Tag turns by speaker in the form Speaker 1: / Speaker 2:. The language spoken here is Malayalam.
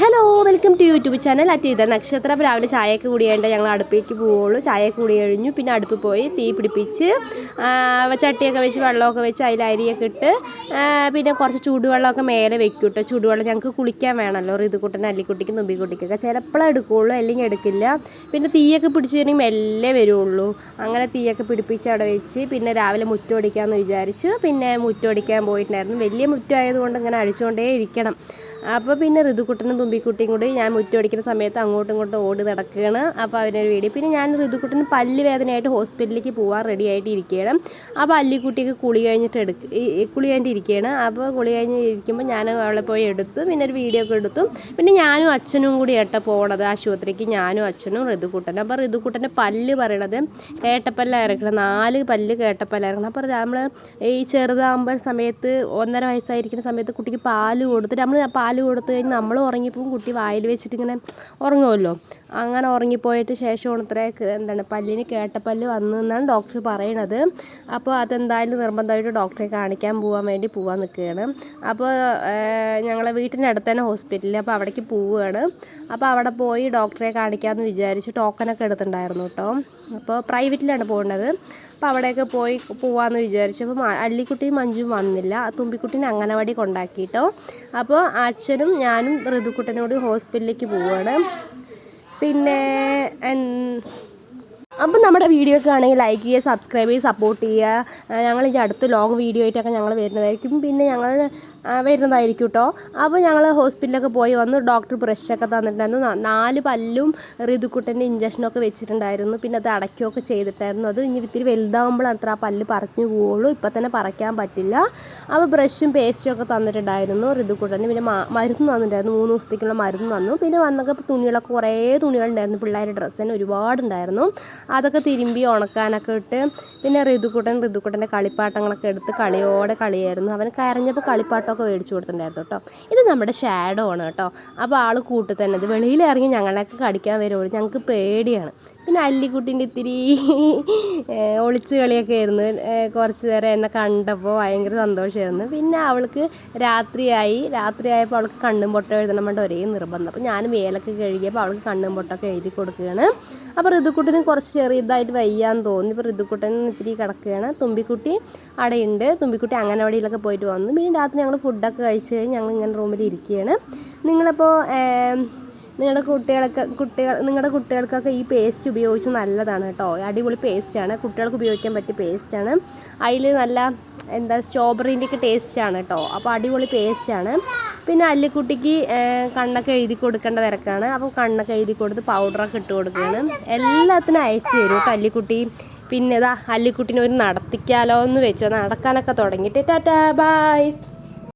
Speaker 1: Hello, welcome to YouTube channel at Nakshatram. രാവിലെ ചായയൊക്കെ കൂടിയായിട്ട് ഞങ്ങൾ അടുപ്പിലേക്ക് പോവുള്ളൂ. ചായയൊക്കെ കൂടി കഴിഞ്ഞു. പിന്നെ അടുപ്പ് പോയി തീ പിടിപ്പിച്ച് ചട്ടിയൊക്കെ വെച്ച് വെള്ളമൊക്കെ വെച്ച് അതിൽ അരിയൊക്കെ ഇട്ട് പിന്നെ കുറച്ച് ചൂടുവെള്ളമൊക്കെ മേലെ വെക്കും കേട്ടോ. ചൂടുവെള്ളം ഞങ്ങൾക്ക് കുളിക്കാൻ വേണമല്ലോ. ഋതുക്കുട്ടനും അല്ലിക്കുട്ടിക്കും തുമ്പിക്കുട്ടിക്കൊക്കെ ചിലപ്പോഴേ എടുക്കുകയുള്ളൂ, അല്ലെങ്കിൽ എടുക്കില്ല. പിന്നെ തീയൊക്കെ പിടിച്ച് കഴിഞ്ഞാൽ മെല്ലെ വരുള്ളൂ. അങ്ങനെ തീയൊക്കെ പിടിപ്പിച്ച് അവിടെ വെച്ച് പിന്നെ രാവിലെ മുറ്റമടിക്കാമെന്ന് വിചാരിച്ചു. പിന്നെ മുറ്റമടിക്കാൻ പോയിട്ടുണ്ടായിരുന്നു. വലിയ മുറ്റമായതുകൊണ്ട് ഇങ്ങനെ അടിച്ചുകൊണ്ടേ ഇരിക്കണം. അപ്പോൾ പിന്നെ ഋതുക്കുട്ടനും തുമ്പിക്കുട്ടിയും കൂടി ഞാൻ മുറ്റമടിക്കുന്ന സമയത്ത് അങ്ങോട്ടും ഇങ്ങോട്ടും ഓടി നടക്കുകയാണ്. അപ്പോൾ അവരൊരു വീഡിയോ. പിന്നെ ഞാൻ ഋതുക്കുട്ടന് പല്ല് വേദനയായിട്ട് ഹോസ്പിറ്റലിലേക്ക് പോകാൻ റെഡി ആയിട്ട് ഇരിക്കുകയാണ്. അപ്പോൾ അല്ലിക്കുട്ടിക്ക് കുളി കഴിഞ്ഞിട്ട് ഇരിക്കുകയാണ്. അപ്പോൾ കുളി കഴിഞ്ഞ് ഇരിക്കുമ്പോൾ ഞാൻ അവളെ പോയി എടുത്തു. പിന്നെ ഒരു വീഡിയോ ഒക്കെ എടുത്തു. പിന്നെ ഞാനും അച്ഛനും കൂടി പോണത് ആശുപത്രിക്ക്. ഞാനും അച്ഛനും ഋതുക്കുട്ടനും. അപ്പോൾ ഋതുക്കുട്ടൻ്റെ പല്ല് പറയണത് കേട്ടപ്പല്ലായിരിക്കണം. 4 പല്ല് കേട്ടപ്പല്ലായിരിക്കണം. അപ്പോൾ നമ്മൾ ഈ ചെറുതാകുമ്പോൾ സമയത്ത് 1.5 വയസ്സായിരിക്കുന്ന സമയത്ത് കുട്ടിക്ക് പാല് കൊടുത്തിട്ട് നമ്മൾ പാല് കൊടുത്തു കഴിഞ്ഞ് നമ്മൾ ഉറങ്ങിപ്പോവും. കുട്ടി വായിൽ വെച്ചിട്ട് ഇങ്ങനെ ഉറങ്ങുമല്ലോ. അങ്ങനെ ഉറങ്ങിപ്പോയിട്ട് ശേഷമാണ് പല്ലിന് കേട്ടപ്പല്ല് വന്നതെന്നാണ് ഡോക്ടർ പറയണത്. അപ്പോൾ അതെന്തായാലും നിർബന്ധമായിട്ട് ഡോക്ടറെ കാണിക്കാൻ പോകാൻ നിൽക്കുകയാണ്. അപ്പോൾ ഞങ്ങളെ വീട്ടിൻ്റെ അടുത്ത് തന്നെ ഹോസ്പിറ്റലിൽ, അപ്പോൾ അവിടേക്ക് പോവുകയാണ്. അപ്പോൾ അവിടെ പോയി ഡോക്ടറെ കാണിക്കാമെന്ന് വിചാരിച്ച് ടോക്കനൊക്കെ എടുത്തിട്ടുണ്ടായിരുന്നു കേട്ടോ. അപ്പോൾ പ്രൈവറ്റിലാണ് പോകുന്നത്. അപ്പോൾ അവിടെയൊക്കെ പോവാമെന്ന് വിചാരിച്ചു. അപ്പോൾ അല്ലിക്കുട്ടിയും മഞ്ജുവും വന്നില്ല. തുമ്പിക്കുട്ടീനെ അംഗനവാടി കൊണ്ടാക്കിയിട്ടോ. അപ്പോൾ അച്ഛനും ഞാനും ഋതുക്കുട്ടനോട് ഹോസ്പിറ്റലിലേക്ക് പോവുകയാണ്. പിന്നെ അപ്പോൾ നമ്മുടെ വീഡിയോ ഒക്കെ ആണെങ്കിൽ ലൈക്ക് ചെയ്യുക, സബ്സ്ക്രൈബ് ചെയ്യുക, സപ്പോർട്ട് ചെയ്യുക. ഞങ്ങൾ ഈ അടുത്ത് ലോങ് വീഡിയോ ആയിട്ടൊക്കെ ഞങ്ങൾ വരുന്നതായിരിക്കും. പിന്നെ ഞങ്ങൾ വരുന്നതായിരിക്കും കേട്ടോ. അപ്പോൾ ഞങ്ങൾ ഹോസ്പിറ്റലിലൊക്കെ പോയി വന്നു. ഡോക്ടർ ബ്രഷൊക്കെ തന്നിട്ടുണ്ടായിരുന്നു. 4 പല്ലും ഋതുക്കുട്ടൻ്റെ ഇഞ്ചക്ഷനൊക്കെ വെച്ചിട്ടുണ്ടായിരുന്നു. പിന്നെ അത് അടയ്ക്കുകയൊക്കെ ചെയ്തിട്ടായിരുന്നു. അത് ഇനി ഇത്തിരി വലുതാകുമ്പോഴാണ് അത്ര ആ പല്ല് പറിഞ്ഞു പോവുള്ളൂ. ഇപ്പം തന്നെ പറിക്കാൻ പറ്റില്ല. അപ്പോൾ ബ്രഷും പേസ്റ്റും ഒക്കെ തന്നിട്ടുണ്ടായിരുന്നു ഋതുക്കുട്ടന്. പിന്നെ മരുന്ന് തന്നിട്ടുണ്ടായിരുന്നു. 3 ദിവസത്തേക്കുള്ള മരുന്ന് തന്നു. പിന്നെ വന്നൊക്കെ തുണികളൊക്കെ കുറേ തുണികളുണ്ടായിരുന്നു. പിള്ളേരുടെ ഡ്രസ്സ് തന്നെ ഒരുപാടുണ്ടായിരുന്നു. അതൊക്കെ തിരുമ്പി ഉണക്കാനൊക്കെ ഇട്ട് പിന്നെ ഋതുക്കുട്ടൻ്റെ കളിപ്പാട്ടങ്ങളൊക്കെ എടുത്ത് കളിയായിരുന്നു. അവൻ കരഞ്ഞപ്പോൾ കളിപ്പാട്ടമൊക്കെ മേടിച്ചു കൊടുത്തിട്ടുണ്ടായിരുന്നു കേട്ടോ. ഇത് നമ്മുടെ ഷാഡോ ആണ് കേട്ടോ. അപ്പോൾ ആൾ കൂട്ടിൽ തന്നെ ഇത് വെളിയിൽ ഇറങ്ങി ഞങ്ങളെയൊക്കെ കടിക്കാൻ വരുള്ളൂ. ഞങ്ങൾക്ക് പേടിയാണ്. പിന്നെ അല്ലിക്കുട്ടീൻ്റെ ഇത്തിരി ഒളിച്ച് കളിയൊക്കെ ആയിരുന്നു. കുറച്ച് നേരം എന്നെ കണ്ടപ്പോൾ ഭയങ്കര സന്തോഷമായിരുന്നു. പിന്നെ അവൾക്ക് രാത്രിയായപ്പോൾ അവൾക്ക് കണ്ണും പൊട്ടം എഴുതണം വേണ്ട ഒരേ നിർബന്ധം. അപ്പോൾ ഞാൻ മേലൊക്കെ കഴുകിയപ്പോൾ അവൾക്ക് കണ്ണും പൊട്ടൊക്കെ എഴുതി കൊടുക്കുകയാണ്. അപ്പോൾ ഋതുക്കുട്ടനും കുറച്ച് ചെറിയതായിട്ട് വയ്യാന്ന് തോന്നി. ഇപ്പോൾ ഋതുക്കുട്ടനും ഇത്തിരി കിടക്കുകയാണ്. തുമ്പിക്കുട്ടി അവിടെയുണ്ട്. തുമ്പിക്കുട്ടി അംഗനവാടിയിലൊക്കെ പോയിട്ട് വന്നു. പിന്നെ രാത്രി ഞങ്ങൾ ഫുഡൊക്കെ കഴിച്ച് കഴിഞ്ഞ് ഞങ്ങൾ ഇങ്ങനെ റൂമിൽ ഇരിക്കുകയാണ്. നിങ്ങളിപ്പോൾ നിങ്ങളുടെ കുട്ടികൾക്കൊക്കെ ഈ പേസ്റ്റ് ഉപയോഗിച്ച് നല്ലതാണ് കേട്ടോ. അടിപൊളി പേസ്റ്റാണ്. കുട്ടികൾക്ക് ഉപയോഗിക്കാൻ പറ്റിയ പേസ്റ്റാണ്. അതിൽ നല്ല സ്ട്രോബെറീൻ്റെയൊക്കെ ടേസ്റ്റാണ് കേട്ടോ. അപ്പോൾ അടിപൊളി പേസ്റ്റാണ്. പിന്നെ അല്ലിക്കുട്ടിക്ക് കണ്ണൊക്കെ എഴുതി കൊടുക്കേണ്ട തിരക്കാണ്. അപ്പോൾ കണ്ണൊക്കെ എഴുതി കൊടുത്ത് പൗഡറൊക്കെ ഇട്ട് കൊടുക്കുകയാണ്. എല്ലാത്തിനും അയച്ചു തരും കേട്ടോ അല്ലിക്കുട്ടി. പിന്നെ അല്ലിക്കുട്ടീനെ ഒരു നടത്തിക്കാലോ എന്ന് വെച്ചോ. നടക്കാനൊക്കെ തുടങ്ങിയിട്ട് ടാറ്റാ ബൈ.